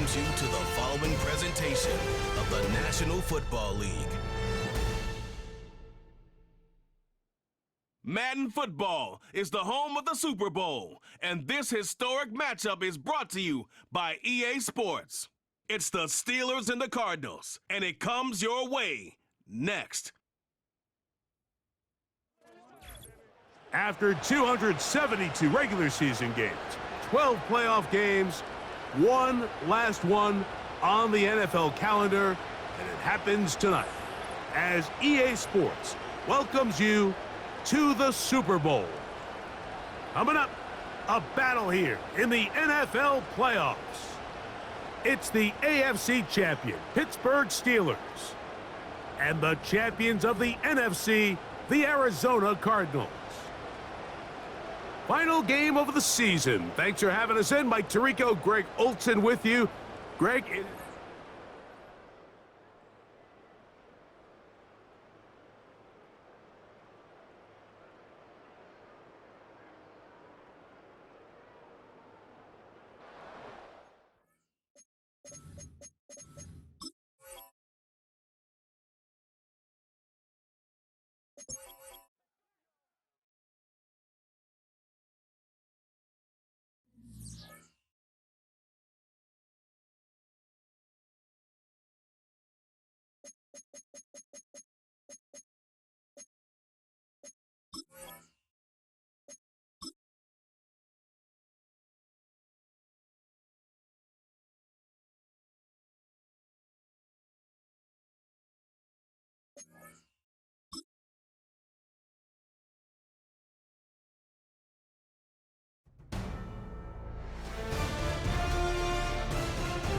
welcomes you to the following presentation of the National Football League. Madden Football is the home of the Super Bowl, and this historic matchup is brought to you by EA Sports. It's the Steelers and the Cardinals, and it comes your way next. After 272 regular season games, 12 playoff games, one last one on the NFL calendar, and it happens tonight as EA Sports welcomes you to the Super Bowl. Coming up, a battle here in the NFL playoffs. It's the AFC champion, Pittsburgh Steelers, and the champions of the NFC, the Arizona Cardinals. Final game of the season. Thanks for having us in. Mike Tirico, Greg Olson with you. Greg,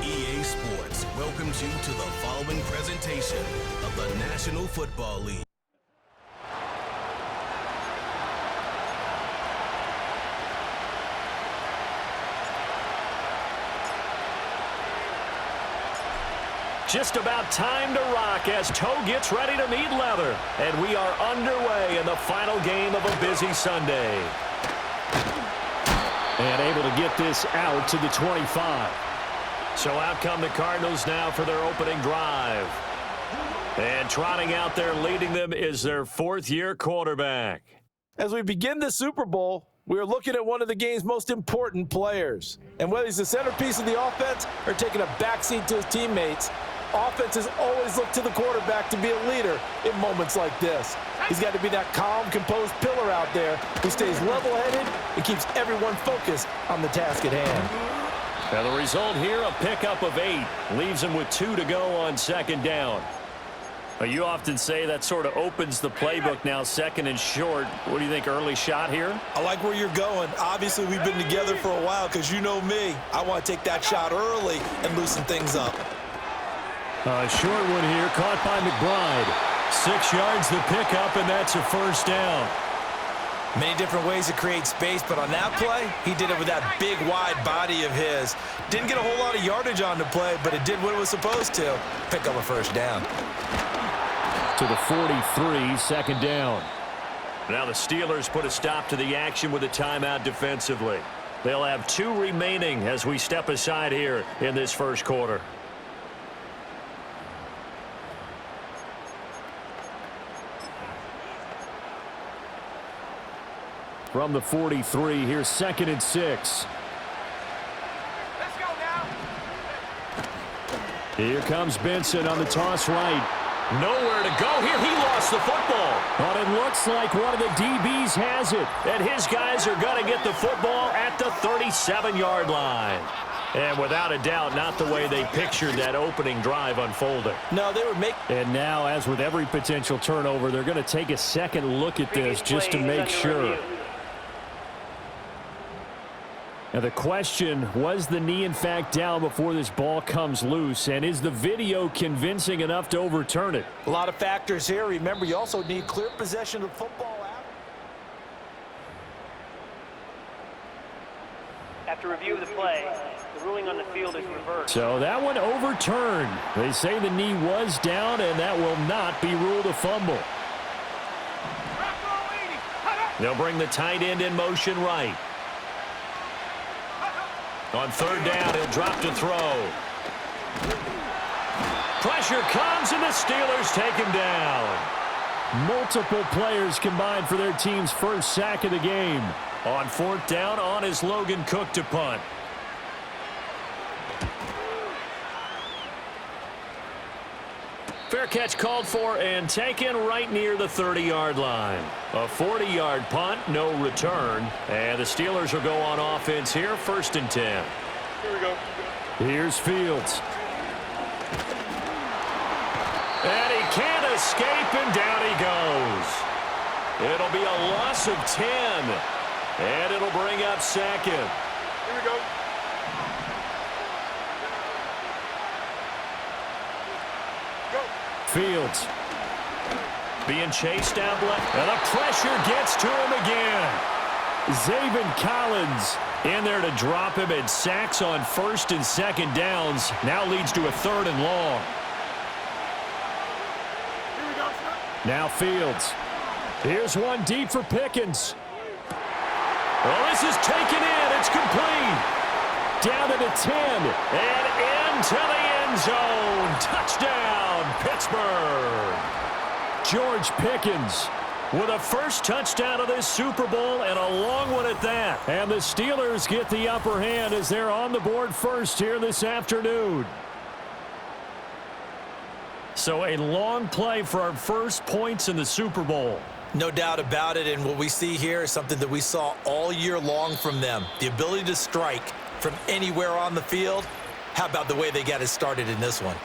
EA Sports welcomes you to the following presentation of the National Football League. Just about time to rock as toe gets ready to meet leather. And we are underway in the final game of a busy Sunday. And able to get this out to the 25. So out come the Cardinals now for their opening drive. And trotting out there leading them is their fourth-year quarterback. As we begin the Super Bowl, we are looking at one of the game's most important players. And whether he's the centerpiece of the offense or taking a backseat to his teammates, offenses always look to the quarterback to be a leader in moments like this. He's got to be that calm, composed pillar out there who stays level-headed and keeps everyone focused on the task at hand. Now the result here, a pickup of 8. Leaves him with 2 to go on second down. You often say that sort of opens the playbook now, second and short. What do you think, early shot here? I like where you're going. Obviously, we've been together for a while because you know me. I want to take that shot early and loosen things up. A short one here, caught by McBride. 6 yards the pickup, and that's a first down. Many different ways to create space, but on that play, he did it with that big, wide body of his. Didn't get a whole lot of yardage on the play, but it did what it was supposed to. Pick up a first down. To the 43, second down. Now the Steelers put a stop to the action with a timeout defensively. They'll have 2 remaining as we step aside here in this first quarter. From the 43, here's second and 6. Let's go now. Here comes Benson on the toss right. Nowhere to go here. He lost the football. But it looks like one of the DBs has it. And his guys are going to get the football at the 37-yard line. And without a doubt, not the way they pictured that opening drive unfolding. No, they were making... And now, as with every potential turnover, they're going to take a second look at this just to make sure. Now the question, was the knee in fact down before this ball comes loose? And is the video convincing enough to overturn it? A lot of factors here. Remember, you also need clear possession of the football. After review of the play, the ruling on the field is reversed. So that one overturned. They say the knee was down, and that will not be ruled a fumble. They'll bring the tight end in motion right. On third down, he'll drop to throw. Pressure comes, and the Steelers take him down. Multiple players combined for their team's first sack of the game. On 4th down, on is Logan Cook to punt. Fair catch called for and taken right near the 30-yard line. A 40-yard punt, no return. And the Steelers will go on offense here, 1st and 10. Here we go. Here's Fields. And he can't escape, and down he goes. It'll be a loss of 10. And it'll bring up 2nd. Here we go. Fields. Being chased down left. And the pressure gets to him again. Zaven Collins in there to drop him, and sacks on 1st and 2nd downs. Now leads to a 3rd and long. Here we go, sir. Now Fields. Here's one deep for Pickens. Well, this is taken in. It's complete. Down to the 10. And into the end zone. Touchdown, Pittsburgh. George Pickens with a first touchdown of this Super Bowl, and a long one at that. And the Steelers get the upper hand as they're on the board first here this afternoon. So a long play for our first points in the Super Bowl. No doubt about it, and what we see here is something that we saw all year long from them. The ability to strike from anywhere on the field. How about the way they got it started in this one?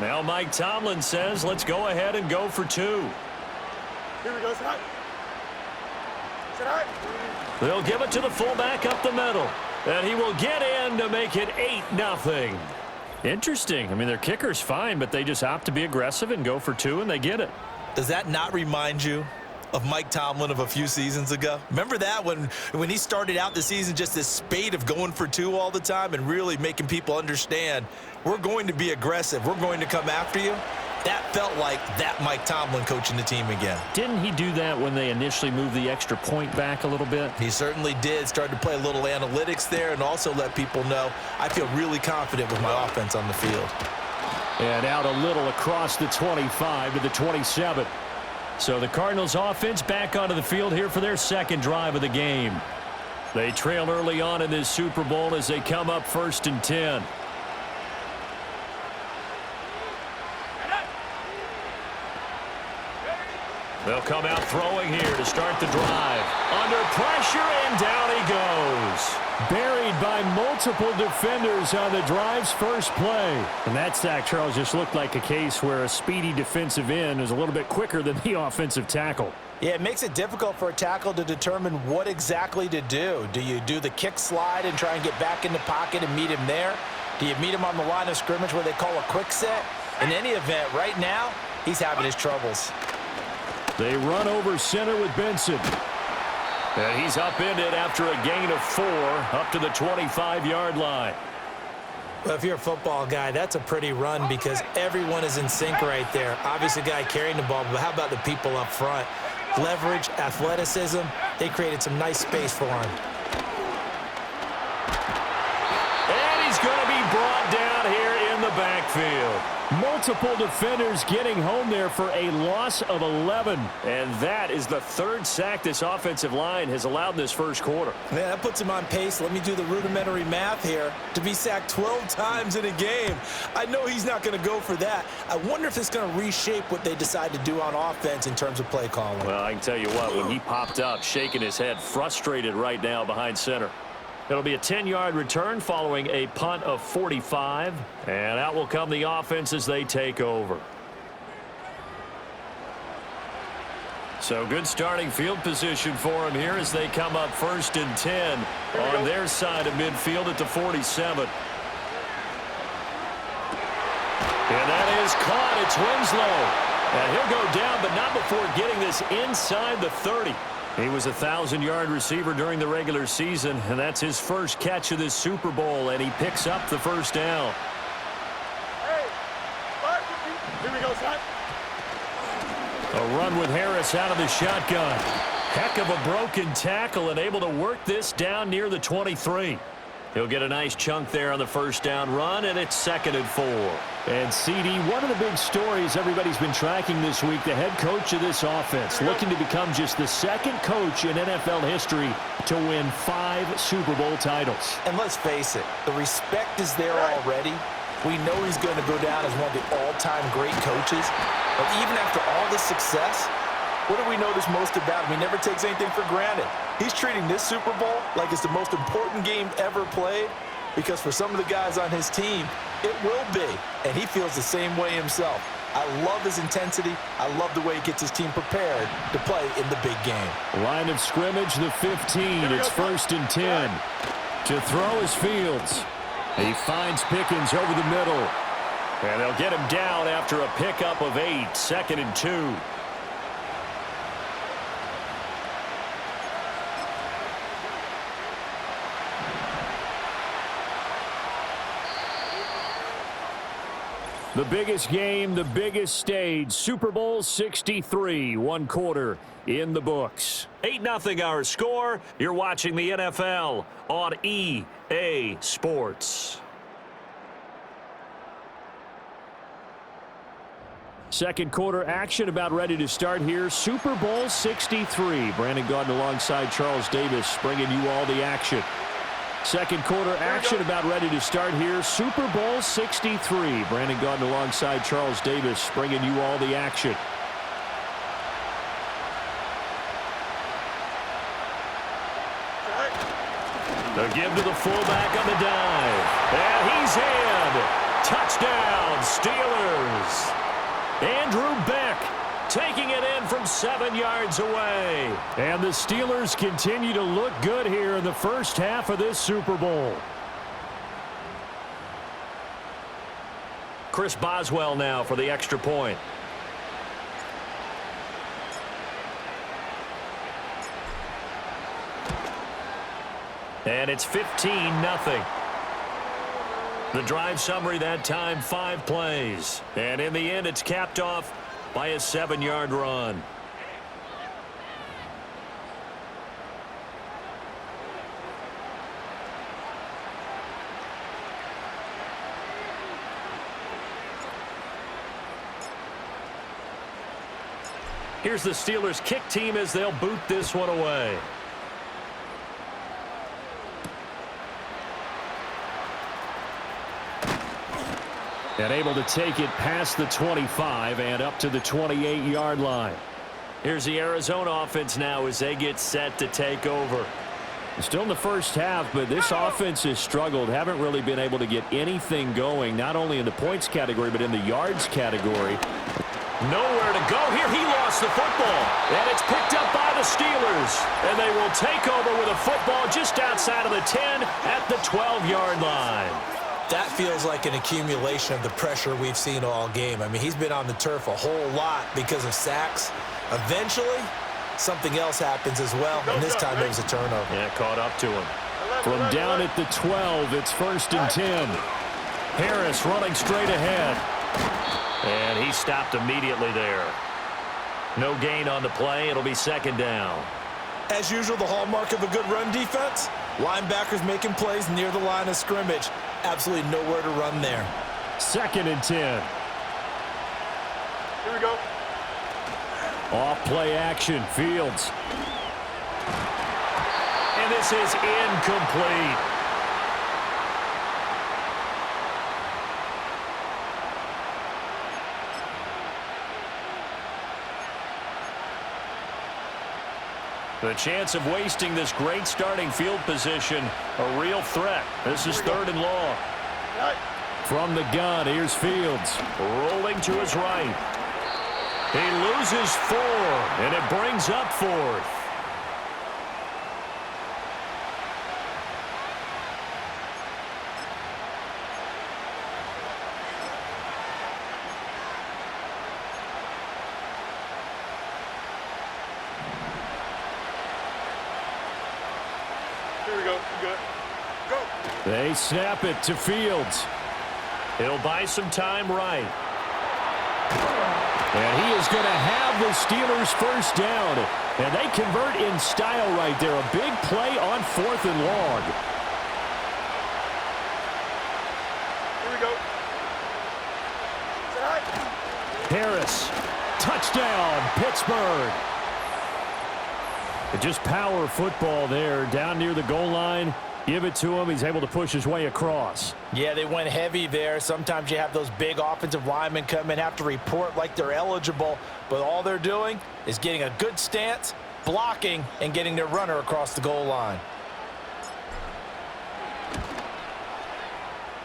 Now Mike Tomlin says, let's go ahead and go for 2. Here we go, sir. Sir. They'll give it to the fullback up the middle. And he will get in to make it 8-0. Interesting. I mean, their kicker's fine, but they just opt to be aggressive and go for 2, and they get it. Does that not remind you of Mike Tomlin of a few seasons ago? Remember that when he started out the season, just this spate of going for 2 all the time and really making people understand, we're going to be aggressive. We're going to come after you. That felt like that Mike Tomlin coaching the team again. Didn't he do that when they initially moved the extra point back a little bit? He certainly did. Started to play a little analytics there and also let people know, I feel really confident with my offense on the field. And out a little across the 25 to the 27. So the Cardinals offense back onto the field here for their 2nd drive of the game. They trail early on in this Super Bowl as they come up 1st and 10. They'll come out throwing here to start the drive. Under pressure, and down he goes. Buried by multiple defenders on the drive's first play. And that sack, Charles, just looked like a case where a speedy defensive end is a little bit quicker than the offensive tackle. Yeah, it makes it difficult for a tackle to determine what exactly to do. Do you do the kick slide and try and get back in the pocket and meet him there? Do you meet him on the line of scrimmage where they call a quick set? In any event, right now, he's having his troubles. They run over center with Benson. And he's upended after a gain of 4 up to the 25-yard line. Well, if you're a football guy, that's a pretty run because everyone is in sync right there. Obviously, the guy carrying the ball, but how about the people up front? Leverage, athleticism, they created some nice space for him. And he's going to be brought down here in the backfield. Multiple defenders getting home there for a loss of 11. And that is the 3rd sack this offensive line has allowed in this first quarter. Man, that puts him on pace. Let me do the rudimentary math here. To be sacked 12 times in a game. I know he's not going to go for that. I wonder if it's going to reshape what they decide to do on offense in terms of play calling. Well, I can tell you what, when he popped up, shaking his head, frustrated right now behind center. It'll be a 10-yard return following a punt of 45. And out will come the offense as they take over. So good starting field position for him here as they come up 1st and 10 on their side of midfield at the 47. And that is caught. It's Winslow. And he'll go down, but not before getting this inside the 30. He was a 1,000-yard receiver during the regular season, and that's his first catch of this Super Bowl, and he picks up the first down. Hey, here we go, son. A run with Harris out of the shotgun. Heck of a broken tackle and able to work this down near the 23. He'll get a nice chunk there on the first down run, and it's 2nd and 4. And CD, one of the big stories everybody's been tracking this week, the head coach of this offense, looking to become just the second coach in NFL history to win 5 Super Bowl titles. And let's face it, the respect is there already. We know he's going to go down as one of the all-time great coaches. But even after all this success, what do we notice most about him? He never takes anything for granted. He's treating this Super Bowl like it's the most important game ever played, because for some of the guys on his team, it will be. And he feels the same way himself. I love his intensity. I love the way he gets his team prepared to play in the big game. Line of scrimmage, the 15. It's 1st and 10. To throw is Fields. He finds Pickens over the middle. And they'll get him down after a pickup of 8. 2nd and 2. The biggest game, the biggest stage, Super Bowl 63, 1 quarter in the books. 8-0 our score. You're watching the NFL on EA Sports. Second quarter action about ready to start here. Super Bowl 63. Brandon Gaudin alongside Charles Davis bringing you all the action. Second quarter action about ready to start here. Super Bowl 63. Brandon Gaudin alongside Charles Davis bringing you all the action. The give to the fullback on the dive. And he's in. Touchdown, Steelers. Andrew Beck taking it in from 7 yards away. And the Steelers continue to look good here in the first half of this Super Bowl. Chris Boswell now for the extra point. And it's 15-0. The drive summary that time, 5 plays. And in the end, it's capped off by a 7-yard run. Here's the Steelers kick team as they'll boot this one away. And able to take it past the 25 and up to the 28-yard line. Here's the Arizona offense now as they get set to take over. Still in the first half, but this offense has struggled. Haven't really been able to get anything going, not only in the points category, but in the yards category. Nowhere to go here. He lost the football. And it's picked up by the Steelers. And they will take over with a football just outside of the 10 at the 12-yard line. That feels like an accumulation of the pressure we've seen all game. I mean, he's been on the turf a whole lot because of sacks. Eventually, something else happens as well, and this time it was a turnover. Yeah, caught up to him. From down at the 12, it's 1st and 10. Harris running straight ahead. And he stopped immediately there. No gain on the play. It'll be 2nd down. As usual, the hallmark of a good run defense, linebackers making plays near the line of scrimmage. Absolutely nowhere to run there. 2nd and 10. Here we go. Off play action, Fields. And this is incomplete. The chance of wasting this great starting field position, a real threat. This is 3rd and long. From the gun, here's Fields. Rolling to his right. He loses 4, and it brings up 4th. Here we go. Good. Go. They snap it to Fields. He'll buy some time right. And he is going to have the Steelers first down. And they convert in style right there. A big play on 4th and long. Here we go. Harris, touchdown, Pittsburgh. Just power football there, down near the goal line. Give it to him. He's able to push his way across. Yeah, they went heavy there. Sometimes you have those big offensive linemen come in, have to report like they're eligible, but all they're doing is getting a good stance, blocking, and getting their runner across the goal line.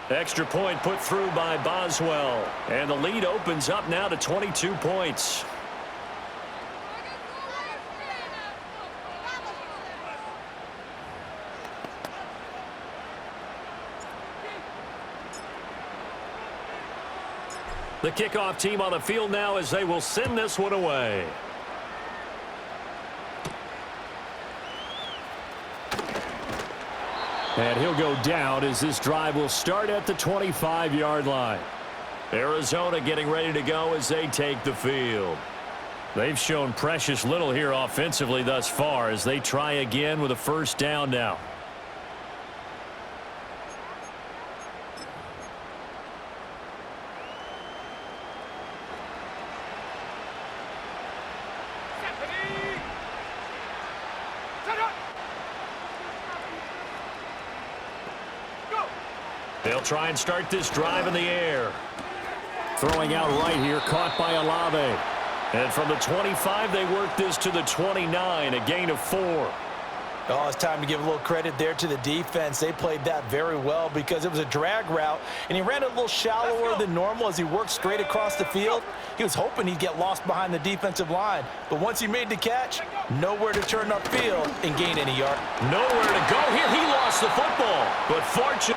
Extra point put through by Boswell. And the lead opens up now to 22 points. The kickoff team on the field now as they will send this one away. And he'll go down as this drive will start at the 25-yard line. Arizona getting ready to go as they take the field. They've shown precious little here offensively thus far as they try again with a first down now. They'll try and start this drive in the air. Throwing out right here, caught by Olave. And from the 25, they work this to the 29, a gain of 4. Oh, it's time to give a little credit there to the defense. They played that very well because it was a drag route, and he ran a little shallower than normal as he worked straight across the field. He was hoping he'd get lost behind the defensive line, but once he made the catch, nowhere to turn upfield and gain any yard. Nowhere to go here. He lost the football, but fortunately,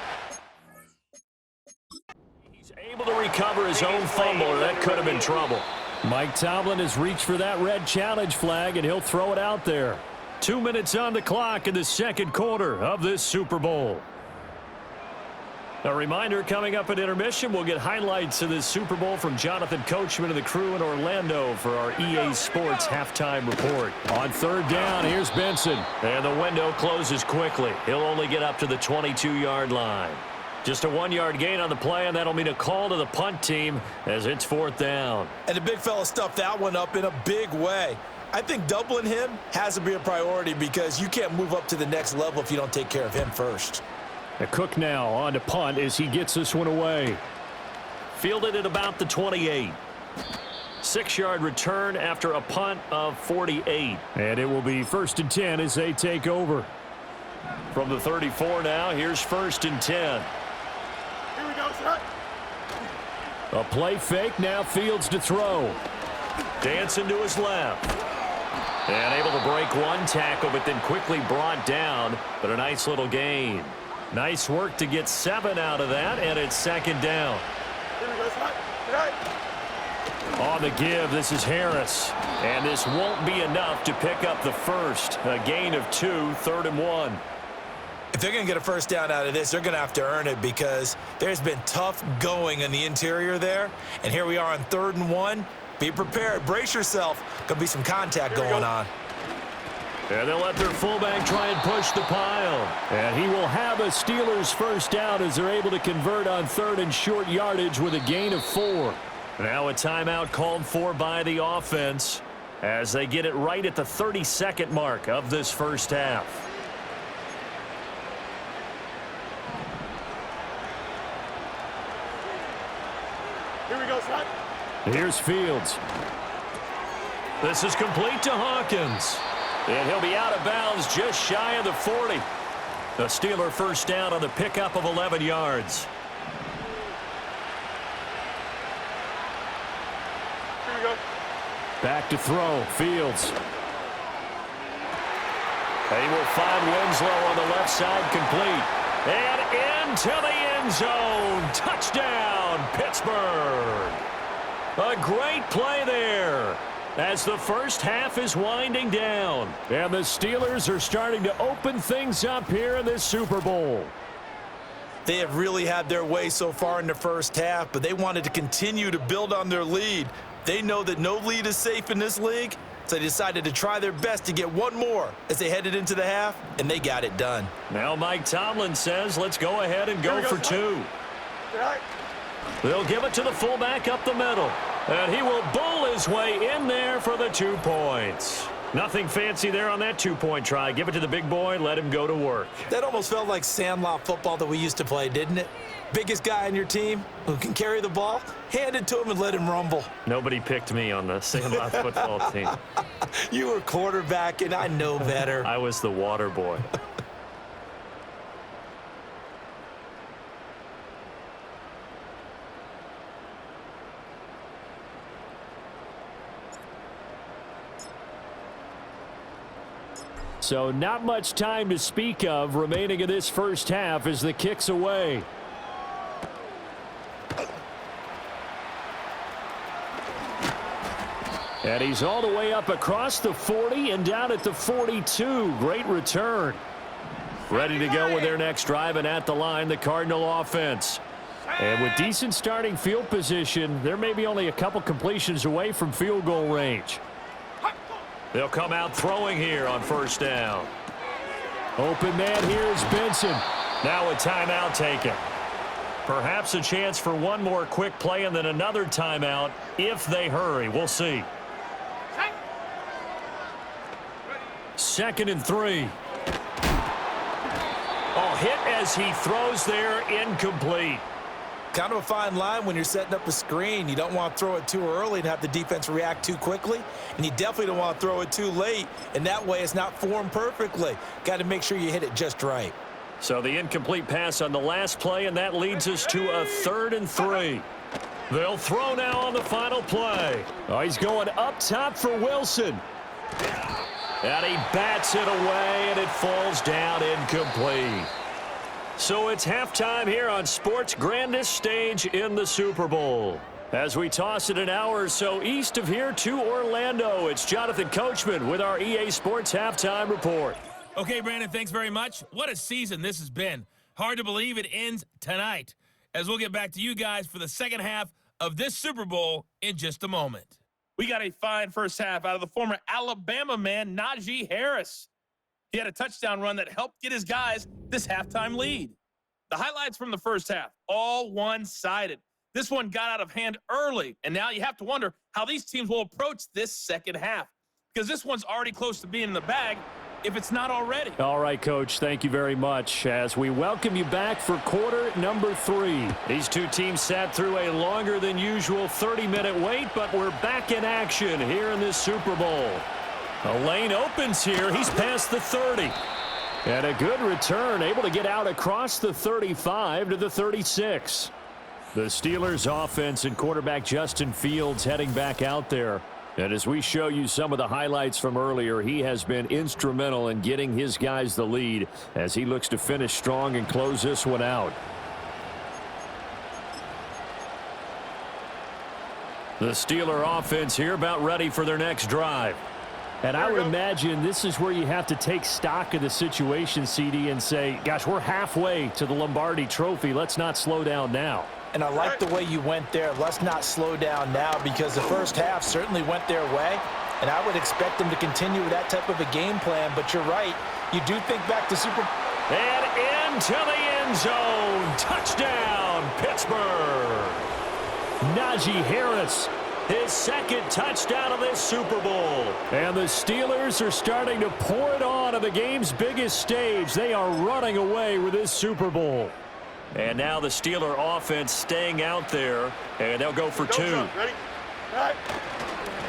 he's able to recover his own fumble, or that could have been trouble. Mike Tomlin has reached for that red challenge flag, and he'll throw it out there. 2 minutes on the clock in the second quarter of this Super Bowl. A reminder, coming up at intermission, we'll get highlights of this Super Bowl from Jonathan Coachman and the crew in Orlando for our EA Sports halftime report. On third down, here's Benson. And the window closes quickly. He'll only get up to the 22-yard line. Just a 1-yard gain on the play, and that'll mean a call to the punt team as it's 4th down. And the big fella stuffed that one up in a big way. I think doubling him has to be a priority because you can't move up to the next level if you don't take care of him first. A Cook now on to punt as he gets this one away. Fielded at about the 28. 6-yard return after a punt of 48. And it will be 1st and 10 as they take over. From the 34 now, here's 1st and 10. Here we go, sir. A play fake, now Fields to throw. Dancing to his left. And able to break one tackle, but then quickly brought down. But a nice little gain. Nice work to get 7 out of that, and it's 2nd down. Here we go, sir. On the give, this is Harris. And this won't be enough to pick up the first. A gain of 2, 3rd and 1. If they're going to get a first down out of this, they're going to have to earn it because there's been tough going in the interior there. And here we are on 3rd and 1. Be prepared. Brace yourself. Going to be some contact going on. And they'll let their fullback try and push the pile. And he will have a Steelers first down as they're able to convert on 3rd and short yardage with a gain of 4. Now a timeout called for by the offense as they get it right at the 32nd mark of this first half. Here we go, sir. Here's Fields. This is complete to Hawkins. And he'll be out of bounds just shy of the 40. The Steeler first down on the pickup of 11 yards. Here we go. Back to throw. Fields. They will find Winslow on the left side, complete. And into the end zone. Touchdown, Pittsburgh. A great play there as the first half is winding down. And the Steelers are starting to open things up here in this Super Bowl. They have really had their way so far in the first half, but they wanted to continue to build on their lead. They know that no lead is safe in this league, so they decided to try their best to get one more as they headed into the half, and they got it done. Now Mike Tomlin says, let's go ahead and go for two. They'll give it to the fullback up the middle, and he will bull his way in there for the 2 points. Nothing fancy there on that 2-point try. Give it to the big boy, let him go to work. That almost felt like sandlot football that we used to play, didn't it? Biggest guy on your team who can carry the ball, hand it to him and let him rumble. Nobody picked me on the Sandlot football team. You were quarterback, and I know better. I was the water boy. So not much time to speak of remaining in this first half as the kick's away. And he's all the way up across the 40 and down at the 42. Great return. Ready to go with their next drive, and at the line, the Cardinal offense. And with decent starting field position, they're maybe only a couple completions away from field goal range. They'll come out throwing here on first down. Open man here is Benson. Now a timeout taken. Perhaps a chance for one more quick play and then another timeout if they hurry. We'll see. 2nd and 3. Oh, hit as he throws there, incomplete. Kind of a fine line when you're setting up a screen. You don't want to throw it too early and have the defense react too quickly. And you definitely don't want to throw it too late. And that way it's not formed perfectly. Got to make sure you hit it just right. So the incomplete pass on the last play, and that leads us to a 3rd and 3. They'll throw now on the final play. Oh, he's going up top for Wilson. And he bats it away, and it falls down incomplete. So it's halftime here on sports' grandest stage in the Super Bowl. As we toss it an hour or so east of here to Orlando, it's Jonathan Coachman with our EA Sports Halftime Report. Okay, Brandon, thanks very much. What a season this has been. Hard to believe it ends tonight, as we'll get back to you guys for the second half of this Super Bowl in just a moment. We got a fine first half out of the former Alabama man, Najee Harris. He had a touchdown run that helped get his guys this halftime lead. The highlights from the first half, all one-sided. This one got out of hand early, and now you have to wonder how these teams will approach this second half, because this one's already close to being in the bag, if it's not already. All right, Coach, thank you very much as we welcome you back for quarter number 3. These two teams sat through a longer than usual 30-minute wait, but we're back in action here in this Super Bowl. A lane opens here. He's past the 30. And a good return, able to get out across the 35 to the 36. The Steelers offense and quarterback Justin Fields heading back out there. And as we show you some of the highlights from earlier, he has been instrumental in getting his guys the lead as he looks to finish strong and close this one out. The Steeler offense here about ready for their next drive. And I would imagine this is where you have to take stock of the situation, CD, and say, gosh, we're halfway to the Lombardi Trophy. Let's not slow down now. And I like the way you went there. Let's not slow down now, because the first half certainly went their way. And I would expect them to continue with that type of a game plan. But you're right. You do think back to Super Bowl. And into the end zone. Touchdown, Pittsburgh. Najee Harris, his second touchdown of this Super Bowl. And the Steelers are starting to pour it on the game's biggest stage. They are running away with this Super Bowl. And now the Steeler offense staying out there, and they'll go for 2. Ready? All right.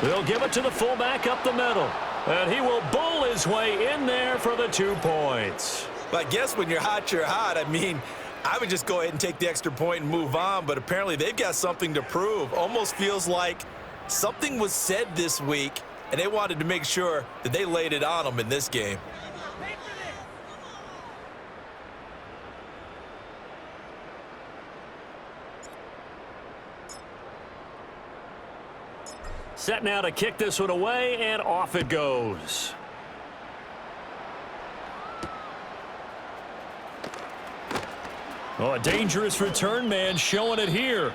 They'll give it to the fullback up the middle, and he will bull his way in there for the 2 points. I guess when you're hot, you're hot. I mean, I would just go ahead and take the extra point and move on, but apparently they've got something to prove. Almost feels like something was said this week, and they wanted to make sure that they laid it on them in this game. Set now to kick this one away, and off it goes. Oh, a dangerous return man showing it here.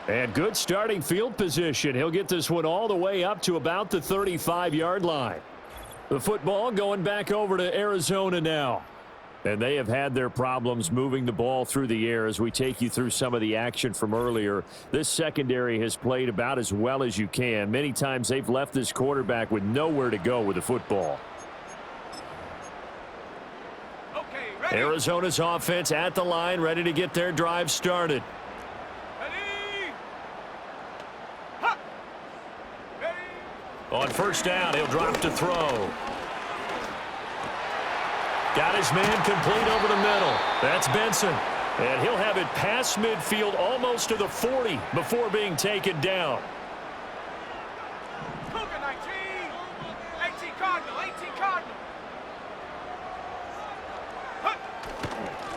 And good starting field position. He'll get this one all the way up to about the 35-yard line. The football going back over to Arizona now. And they have had their problems moving the ball through the air as we take you through some of the action from earlier. This secondary has played about as well as you can. Many times they've left this quarterback with nowhere to go with the football. Okay, ready? Arizona's offense at the line, ready to get their drive started. Ready? Ha! Ready? On first down, he'll drop to throw. Got his man complete over the middle. That's Benson. And he'll have it past midfield almost to the 40 before being taken down. Cougar 19! 18 Cardinal! 18 Cardinal!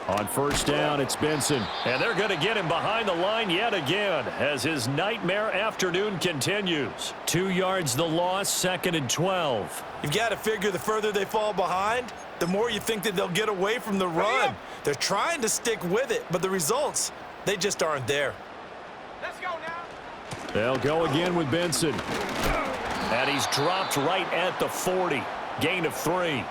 On first down, it's Benson. And they're going to get him behind the line yet again as his nightmare afternoon continues. 2 yards the loss, 2nd and 12. You've got to figure the further they fall behind, the more you think that they'll get away from the run. They're trying to stick with it, but the results, they just aren't there. Let's go now! They'll go again with Benson. And he's dropped right at the 40. Gain of 3.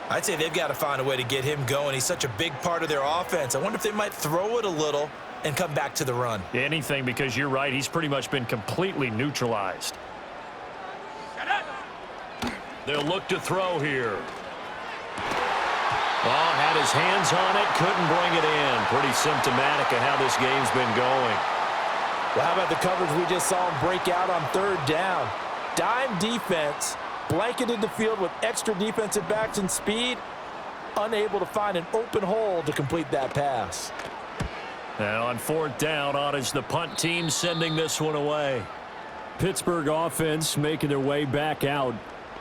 I'd say they've got to find a way to get him going. He's such a big part of their offense. I wonder if they might throw it a little and come back to the run. Anything, because you're right, he's pretty much been completely neutralized. They'll look to throw here. Oh, had his hands on it, couldn't bring it in. Pretty symptomatic of how this game's been going. Well, how about the coverage we just saw him break out on 3rd down? Dime defense, blanketed the field with extra defensive backs and speed, unable to find an open hole to complete that pass. And on 4th down, on is the punt team sending this one away. Pittsburgh offense making their way back out.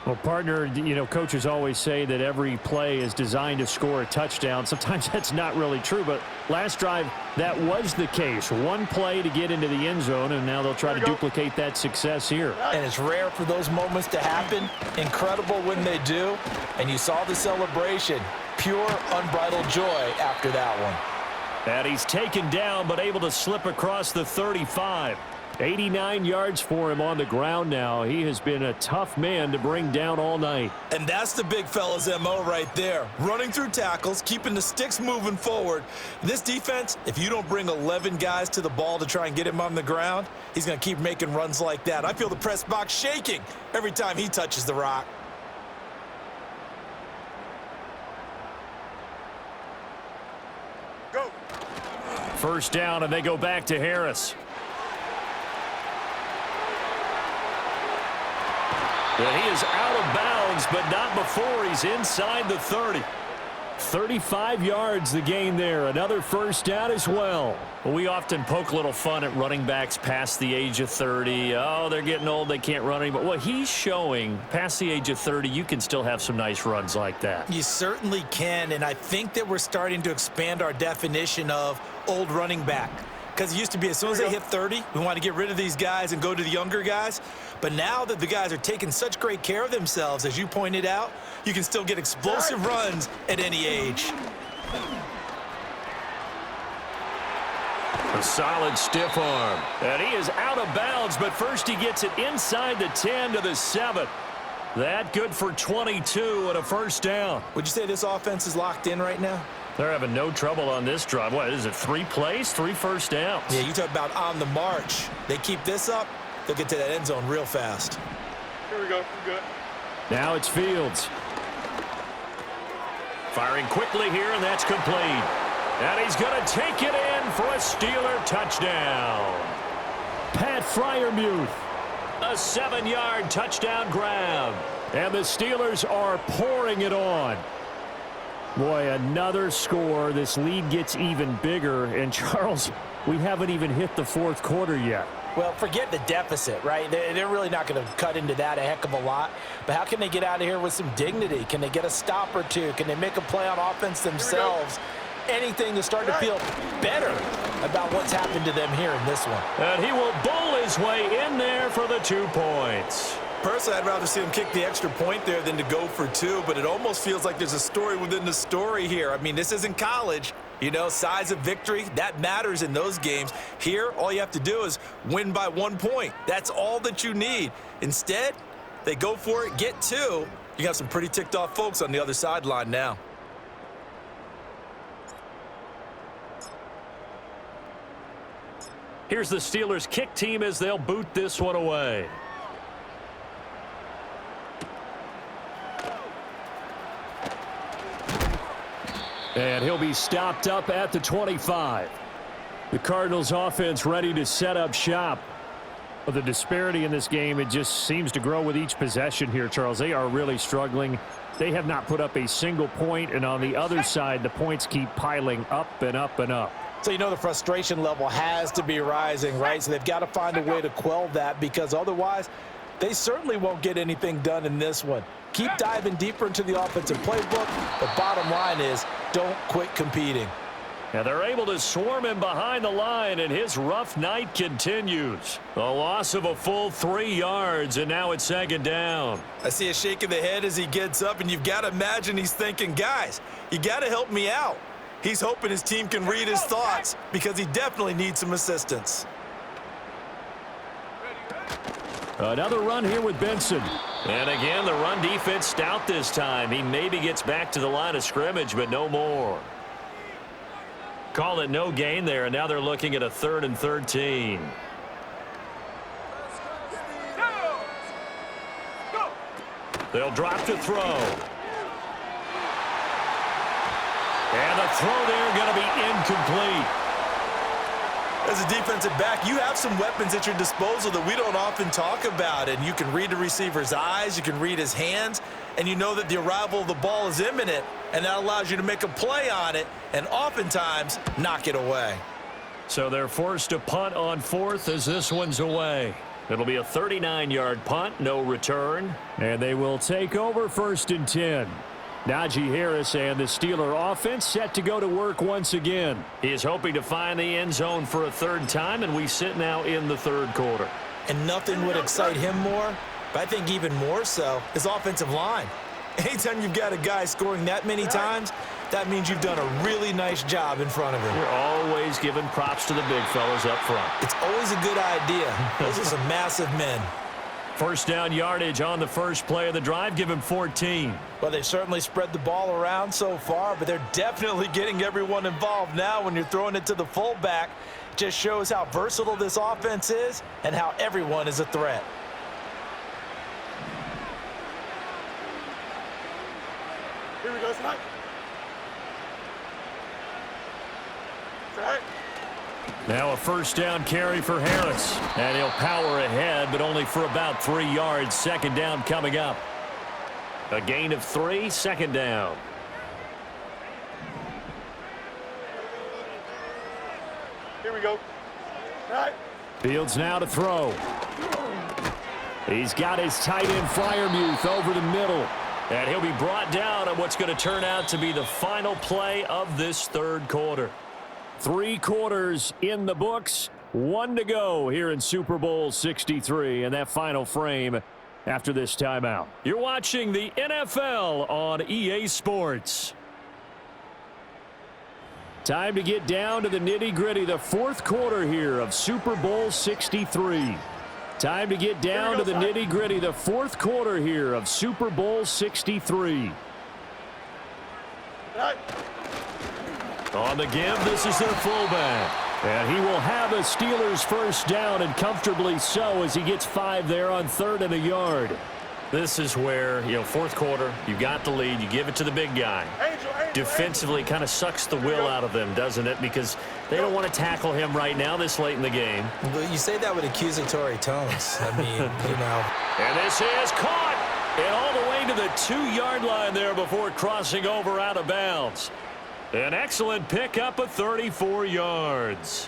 Well, partner, you know, coaches always say that every play is designed to score a touchdown. Sometimes that's not really true, but last drive, that was the case. One play to get into the end zone, and now they'll try to duplicate that success here. And it's rare for those moments to happen. Incredible when they do. And you saw the celebration. Pure, unbridled joy after that one. And he's taken down, but able to slip across the 35. 89 yards for him on the ground now. He has been a tough man to bring down all night. And that's the big fella's MO right there. Running through tackles, keeping the sticks moving forward. This defense, if you don't bring 11 guys to the ball to try and get him on the ground, he's going to keep making runs like that. I feel the press box shaking every time he touches the rock. Go. First down, and they go back to Harris. And he is out of bounds, but not before he's inside the 30. 35 yards the gain there. Another first down as well. We often poke a little fun at running backs past the age of 30. Oh, they're getting old, they can't run anymore. Well, he's showing past the age of 30, you can still have some nice runs like that. You certainly can, and I think that we're starting to expand our definition of old running back. Because it used to be as soon as they hit 30, we want to get rid of these guys and go to the younger guys. But now that the guys are taking such great care of themselves, as you pointed out, you can still get explosive runs at any age. A solid stiff arm. And he is out of bounds, but first he gets it inside the 10 to the 7. That good for 22 and a first down. Would you say this offense is locked in right now? They're having no trouble on this drive. What is it, 3 plays, 3 first downs? Yeah, you talk about on the march. They keep this up, they'll get to that end zone real fast. Here we go. We're good. Now it's Fields. Firing quickly here, and that's complete. And he's going to take it in for a Steeler touchdown. Pat Freiermuth, a 7-yard touchdown grab. And the Steelers are pouring it on. Boy, another score. This lead gets even bigger. And, Charles, we haven't even hit the 4th quarter yet. Well, forget the deficit, right? They're really not going to cut into that a heck of a lot. But how can they get out of here with some dignity? Can they get a stop or two? Can they make a play on offense themselves? Anything to start to feel better about what's happened to them here in this one. And he will bowl his way in there for the 2 points. Personally, I'd rather see him kick the extra point there than to go for 2, but it almost feels like there's a story within the story here. I mean, this isn't college. You know, size of victory, that matters in those games. Here, all you have to do is win by 1 point. That's all that you need. Instead, they go for it, get 2. You got some pretty ticked off folks on the other sideline now. Here's the Steelers' kick team as they'll boot this one away. And he'll be stopped up at the 25. The Cardinals offense ready to set up shop. Well, the disparity in this game, it just seems to grow with each possession here, Charles. They are really struggling. They have not put up a single point, and on the other side, the points keep piling up and up and up. So you know the frustration level has to be rising, right? So they've got to find a way to quell that, because otherwise they certainly won't get anything done in this one. Keep diving deeper into the offensive playbook. The bottom line is don't quit competing. And they're able to swarm him behind the line, and his rough night continues. A loss of a full 3 yards, and now it's second down. I see a shake of the head as he gets up, and you've got to imagine he's thinking, guys, you got to help me out. He's hoping his team can read his thoughts, because he definitely needs some assistance. Another run here with Benson. And again, the run defense stout this time. He maybe gets back to the line of scrimmage, but no more. Call it no gain there, and now they're looking at a 3rd and 13. They'll drop to throw. And the throw there going to be incomplete. As a defensive back, you have some weapons at your disposal that we don't often talk about, and you can read the receiver's eyes, you can read his hands, and you know that the arrival of the ball is imminent, and that allows you to make a play on it and oftentimes knock it away. So they're forced to punt on 4th as this one's away. It'll be a 39-yard punt, no return. And they will take over 1st and 10. Najee Harris and the Steeler offense set to go to work once again. He is hoping to find the end zone for a 3rd time, and we sit now in the 3rd quarter. And nothing would excite him more, but I think even more so, his offensive line. Anytime you've got a guy scoring that many times, that means you've done a really nice job in front of him. We're always giving props to the big fellas up front. It's always a good idea. Those are some massive men. 1st down yardage on the first play of the drive. Give him 14. Well, they've certainly spread the ball around so far, but they're definitely getting everyone involved now when you're throwing it to the fullback. Just shows how versatile this offense is and how everyone is a threat. Here we go, Snake. Snake. Now a 1st down carry for Harris. And he'll power ahead, but only for about 3 yards. 2nd down coming up. A gain of 3, 2nd down. Here we go. Right. Fields now to throw. He's got his tight end Freiermuth over the middle. And he'll be brought down on what's going to turn out to be the final play of this 3rd quarter. 3 quarters in the books. 1 to go here in Super Bowl 63 in that final frame after this timeout. You're watching the NFL on EA Sports. Time to get down to the nitty-gritty. The 4th quarter here of Super Bowl 63. Time to get down to the nitty-gritty. The 4th quarter here of Super Bowl 63. Right. On the give, this is their fullback. And he will have a Steelers 1st down, and comfortably so, as he gets 5 there on 3rd and a yard. This is where, 4th quarter, you got the lead, you give it to the big guy. Defensively kind of sucks the will out of them, doesn't it? Because they don't want to tackle him right now this late in the game. But you say that with accusatory tones. I mean, And this is caught. And all the way to the 2-yard line there before crossing over out of bounds. An excellent pickup of 34 yards.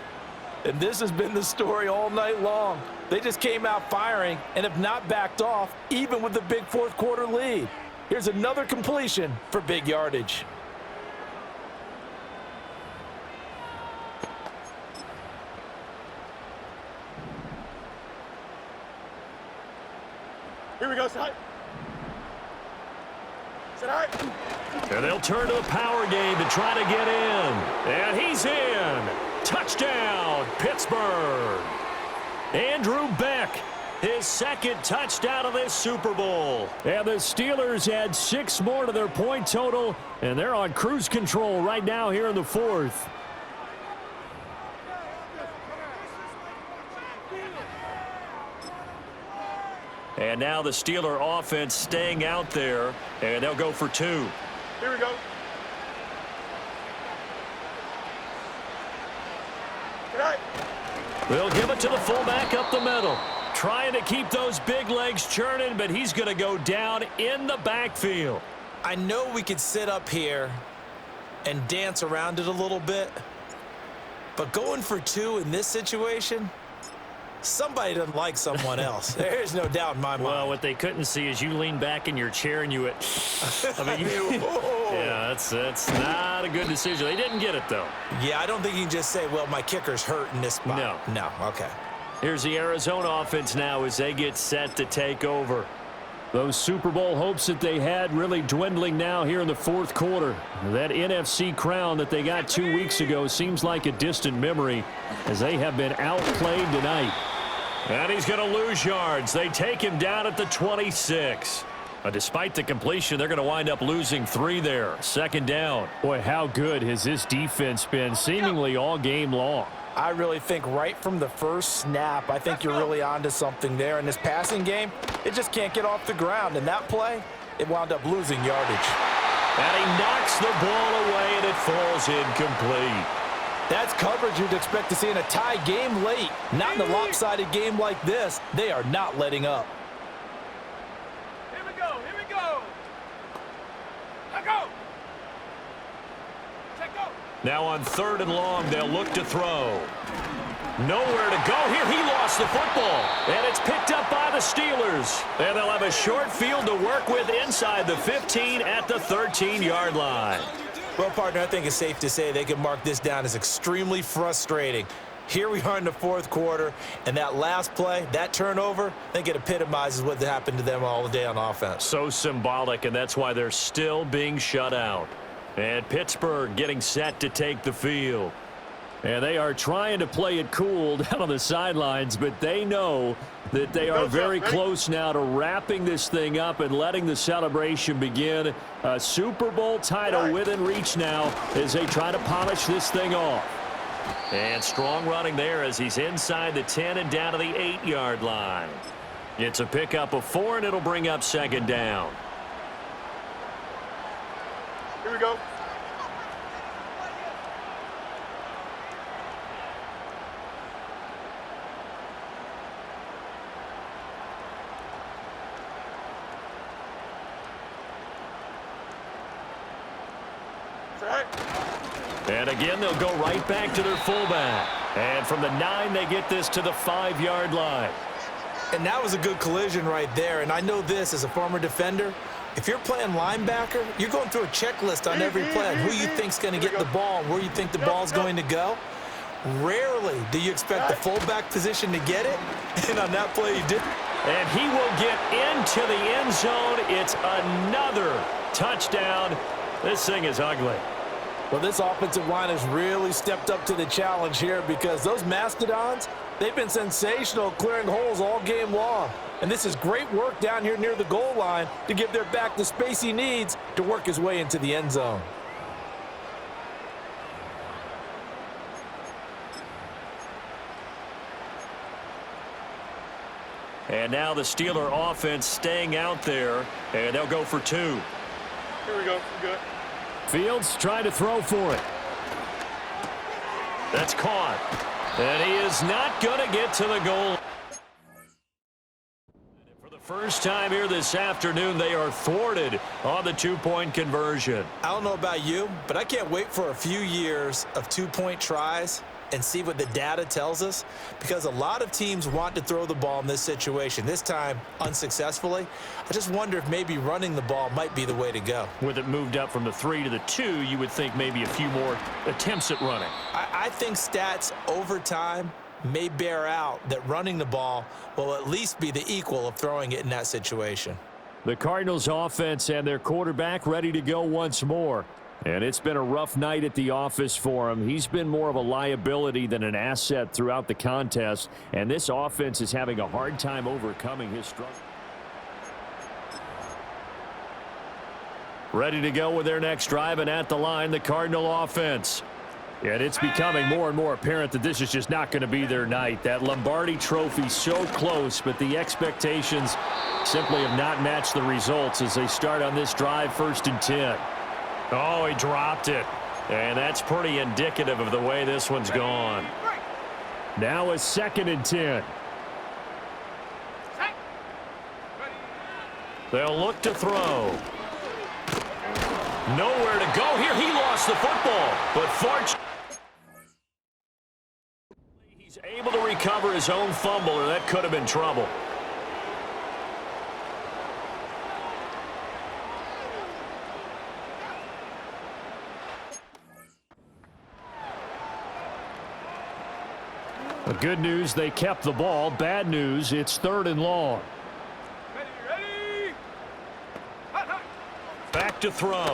And this has been the story all night long. They just came out firing and have not backed off, even with the big 4th quarter lead. Here's another completion for big yardage. Here we go, Snake. Snake. And they'll turn to the power game to try to get in. And he's in. Touchdown, Pittsburgh. Andrew Beck, his second touchdown of this Super Bowl. And the Steelers add 6 more to their point total, and they're on cruise control right now here in the fourth. And now the Steeler offense staying out there, and they'll go for 2. Here we go. Good night. They'll give it to the fullback up the middle. Trying to keep those big legs churning, but he's going to go down in the backfield. I know we could sit up here and dance around it a little bit, but going for 2 in this situation, somebody doesn't like someone else. There's no doubt in my mind. Well, what they couldn't see is you lean back in your chair and you went, yeah, that's not a good decision. They didn't get it, though. Yeah, I don't think you can just say, well, my kicker's hurt in this spot. No. No, okay. Here's the Arizona offense now as they get set to take over. Those Super Bowl hopes that they had really dwindling now here in the fourth quarter. That NFC crown that they got 2 weeks ago seems like a distant memory as they have been outplayed tonight. And he's going to lose yards. They take him down at the 26. Despite the completion, they're going to wind up losing 3 there. Second down. Boy, how good has this defense been seemingly all game long? I really think right from the first snap, I think you're really onto something there. In this passing game, it just can't get off the ground. And that play, it wound up losing yardage. And he knocks the ball away, and it falls incomplete. That's coverage you'd expect to see in a tie game late. Not in a lopsided game like this. They are not letting up. Here we go. Here we go. Let go. Check go. Now on 3rd and long, they'll look to throw. Nowhere to go here. He lost the football. And it's picked up by the Steelers. And they'll have a short field to work with inside the 15 at the 13-yard line. Well, partner, I think it's safe to say they can mark this down as extremely frustrating. Here we are in the fourth quarter, and that last play, that turnover, I think it epitomizes what happened to them all day on offense. So symbolic, and that's why they're still being shut out. And Pittsburgh getting set to take the field. And they are trying to play it cool down on the sidelines, but they know that they are very close now to wrapping this thing up and letting the celebration begin. A Super Bowl title within reach now as they try to polish this thing off. And strong running there as he's inside the 10 and down to the 8-yard line. It's a pickup of 4, and it'll bring up second down. Here we go. And again, they'll go right back to their fullback. And from the 9, they get this to the 5-yard line. And that was a good collision right there. And I know this as a former defender. If you're playing linebacker, you're going through a checklist on every play on who you think's going to get the ball and where you think the ball's going to go. Rarely do you expect the fullback position to get it. And on that play, he did. And he will get into the end zone. It's another touchdown. This thing is ugly. Well, this offensive line has really stepped up to the challenge here because those Mastodons, they've been sensational clearing holes all game long. And this is great work down here near the goal line to give their back the space he needs to work his way into the end zone. And now the Steeler offense staying out there, and they'll go for 2. Here we go. Good. Fields trying to throw for it. That's caught. And he is not going to get to the goal. For the first time here this afternoon, they are thwarted on the 2-point conversion. I don't know about you, but I can't wait for a few years of 2-point tries and see what the data tells us, because a lot of teams want to throw the ball in this situation, this time unsuccessfully. I just wonder if maybe running the ball might be the way to go. With it moved up from the 3 to the 2, you would think maybe a few more attempts at running. I think stats over time may bear out that running the ball will at least be the equal of throwing it in that situation. The Cardinals offense and their quarterback ready to go once more. And it's been a rough night at the office for him. He's been more of a liability than an asset throughout the contest. And this offense is having a hard time overcoming his struggle. Ready to go with their next drive, and at the line, the Cardinal offense. And it's becoming more and more apparent that this is just not going to be their night. That Lombardi trophy so close, but the expectations simply have not matched the results as they start on this drive, 1st and 10. Oh, he dropped it. And that's pretty indicative of the way this one's gone. Now a 2nd and 10. They'll look to throw. Nowhere to go here. He lost the football, but fortunately, he's able to recover his own fumble, or that could have been trouble. The good news, they kept the ball. Bad news, it's 3rd and long. Ready. Back to throw.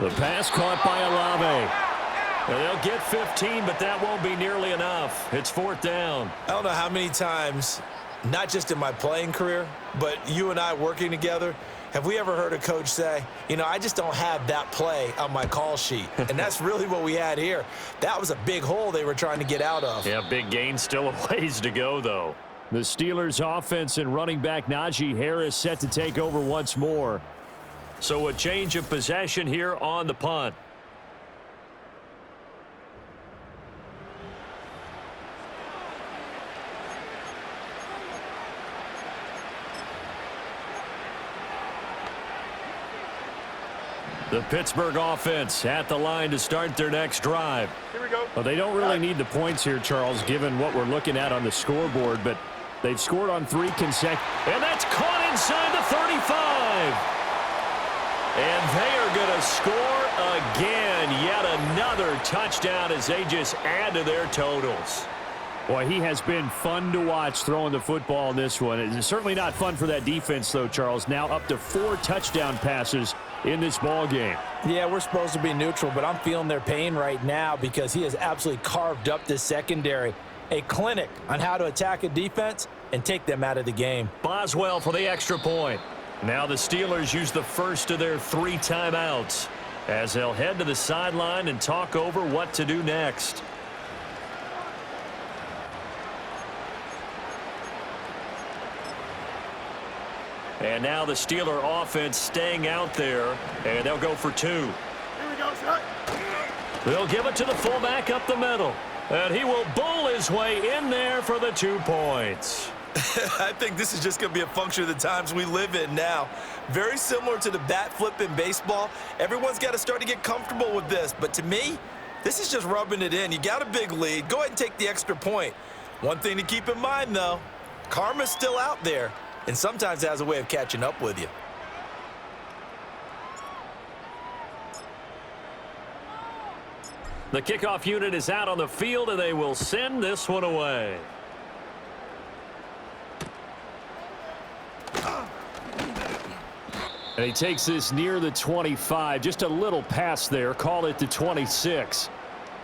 The pass caught by Olave. They'll get 15, but that won't be nearly enough. It's 4th down. I don't know how many times, not just in my playing career, but you and I working together, have we ever heard a coach say, you know, I just don't have that play on my call sheet. And that's really what we had here. That was a big hole they were trying to get out of. Yeah, big gain, still a ways to go, though. The Steelers offense and running back Najee Harris set to take over once more. So a change of possession here on the punt. The Pittsburgh offense at the line to start their next drive. Here we go. Well, they don't really need the points here, Charles, given what we're looking at on the scoreboard, but they've scored on 3 consecutive. And that's caught inside the 35. And they are going to score again. Yet another touchdown as they just add to their totals. Boy, he has been fun to watch throwing the football in this one. It's certainly not fun for that defense, though, Charles. Now up to 4 touchdown passes in this ball game. Yeah, we're supposed to be neutral, but I'm feeling their pain right now because he has absolutely carved up this secondary. A clinic on how to attack a defense and take them out of the game. Boswell for the extra point. Now the Steelers use the first of their 3 timeouts as they'll head to the sideline and talk over what to do next. And now the Steeler offense staying out there, and they'll go for 2. Here we go, son. They'll give it to the fullback up the middle, and he will bull his way in there for the 2 points. I think this is just going to be a function of the times we live in now. Very similar to the bat flip in baseball. Everyone's got to start to get comfortable with this. But to me, this is just rubbing it in. You got a big lead. Go ahead and take the extra point. One thing to keep in mind, though, karma's still out there, and sometimes it has a way of catching up with you. The kickoff unit is out on the field, and they will send this one away. And he takes this near the 25. Just a little pass there. Call it the 26.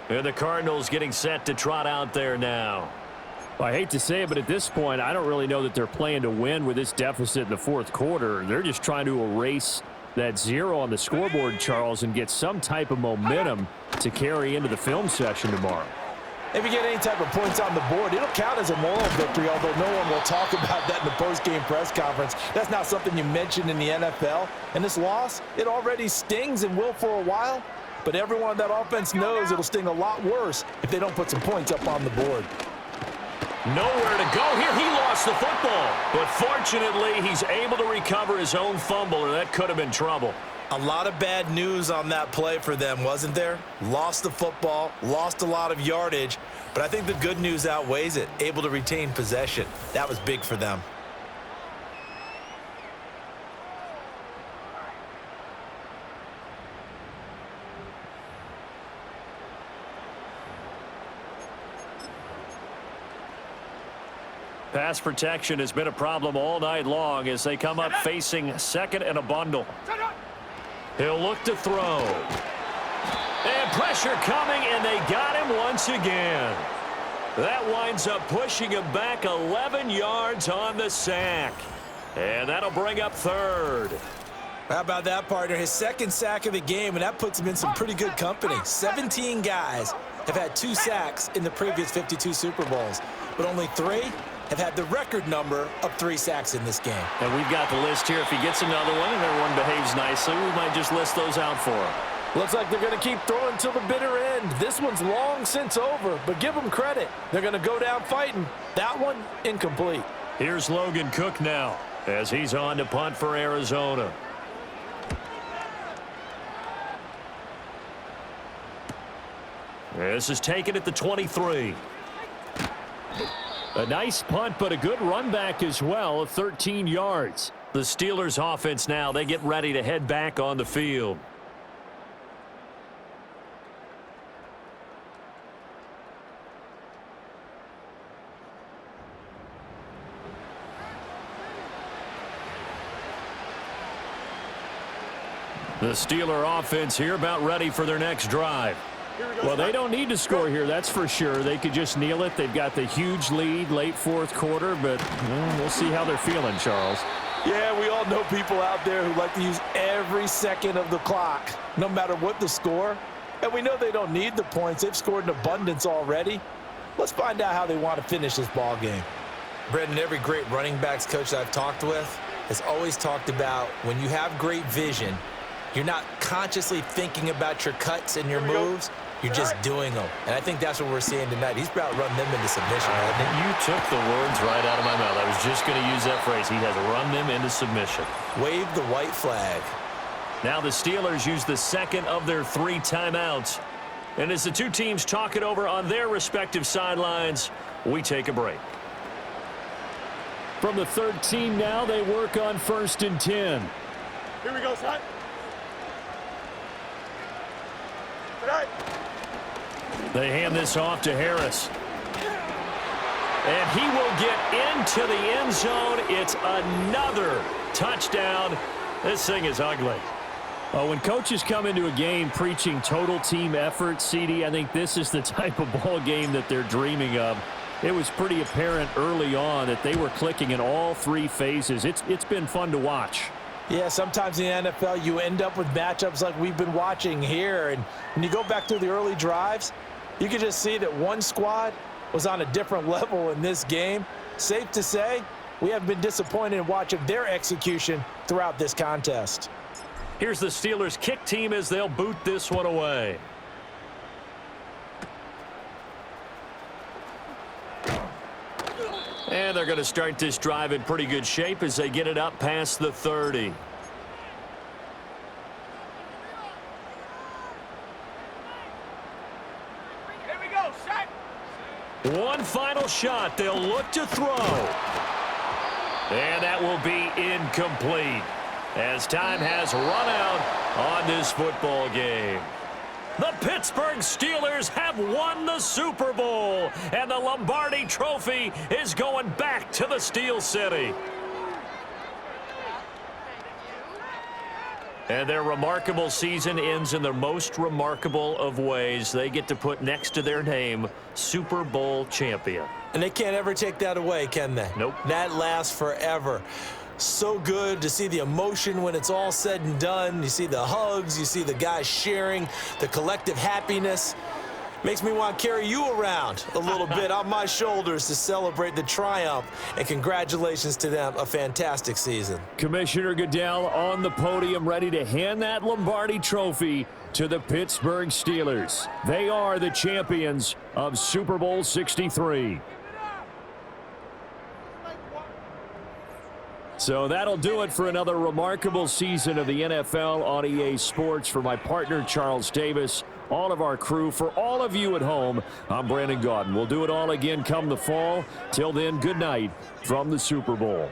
And the Cardinals getting set to trot out there now. Well, I hate to say it, but at this point, I don't really know that they're playing to win with this deficit in the 4th quarter. They're just trying to erase that 0 on the scoreboard, Charles, and get some type of momentum to carry into the film session tomorrow. If you get any type of points on the board, it'll count as a moral victory, although no one will talk about that in the post-game press conference. That's not something you mentioned in the NFL. And this loss, it already stings and will for a while, but everyone on that offense knows it'll sting a lot worse if they don't put some points up on the board. Nowhere to go here. He lost the football, but fortunately, he's able to recover his own fumble, or that could have been trouble. A lot of bad news on that play for them, wasn't there? Lost the football, lost a lot of yardage, but I think the good news outweighs it. Able to retain possession. That was big for them. Pass protection has been a problem all night long as they come up facing second and a bundle. He'll look to throw. And pressure coming, and they got him once again. That winds up pushing him back 11 yards on the sack. And that'll bring up third. How about that, partner? His second sack of the game, and that puts him in some pretty good company. 17 guys have had 2 sacks in the previous 52 Super Bowls, but only 3 have had the record number of 3 sacks in this game. And we've got the list here. If he gets another one and everyone behaves nicely, we might just list those out for him. Looks like they're going to keep throwing till the bitter end. This one's long since over, but give them credit. They're going to go down fighting. That one, incomplete. Here's Logan Cook now as he's on to punt for Arizona. This is taken at the 23. A nice punt, but a good run back as well of 13 yards. The Steelers offense now, they get ready to head back on the field. The Steeler offense here about ready for their next drive. Well, they don't need to score here, that's for sure. They could just kneel it. They've got the huge lead late fourth quarter, but we'll see how they're feeling, Charles. Yeah, we all know people out there who like to use every second of the clock, no matter what the score. And we know they don't need the points. They've scored in abundance already. Let's find out how they want to finish this ball game. Brendan, every great running backs coach I've talked with has always talked about when you have great vision, you're not consciously thinking about your cuts and your moves. You're just doing them. And I think that's what we're seeing tonight. He's about to run them into submission. You took the words right out of my mouth. I was just going to use that phrase. He has run them into submission. Wave the white flag. Now the Steelers use the second of their 3 timeouts. And as the two teams talk it over on their respective sidelines, we take a break. From the 13 now, they work on 1st and 10. Here we go, son. Tonight. They hand this off to Harris. And he will get into the end zone. It's another touchdown. This thing is ugly. When coaches come into a game preaching total team effort, CD, I think this is the type of ball game that they're dreaming of. It was pretty apparent early on that they were clicking in all 3 phases. It's been fun to watch. Yeah, sometimes in the NFL you end up with matchups like we've been watching here. And when you go back to the early drives, you can just see that one squad was on a different level in this game. Safe to say, we have been disappointed in watching their execution throughout this contest. Here's the Steelers kick team as they'll boot this one away. And they're going to start this drive in pretty good shape as they get it up past the 30. Here we go, set. One final shot. They'll look to throw. And that will be incomplete as time has run out on this football game. The Pittsburgh Steelers have won the Super Bowl, and the Lombardi Trophy is going back to the Steel City. And their remarkable season ends in the most remarkable of ways. They get to put next to their name, Super Bowl champion. And they can't ever take that away, can they? Nope. That lasts forever. So good to see the emotion when it's all said and done. You see the hugs, you see the guys sharing, the collective happiness. Makes me want to carry you around a little bit on my shoulders to celebrate the triumph. And congratulations to them, a fantastic season. Commissioner Goodell on the podium ready to hand that Lombardi Trophy to the Pittsburgh Steelers. They are the champions of Super Bowl 63. So that'll do it for another remarkable season of the NFL on EA Sports. For my partner, Charles Davis, all of our crew, for all of you at home, I'm Brandon Gaudin. We'll do it all again come the fall. Till then, good night from the Super Bowl.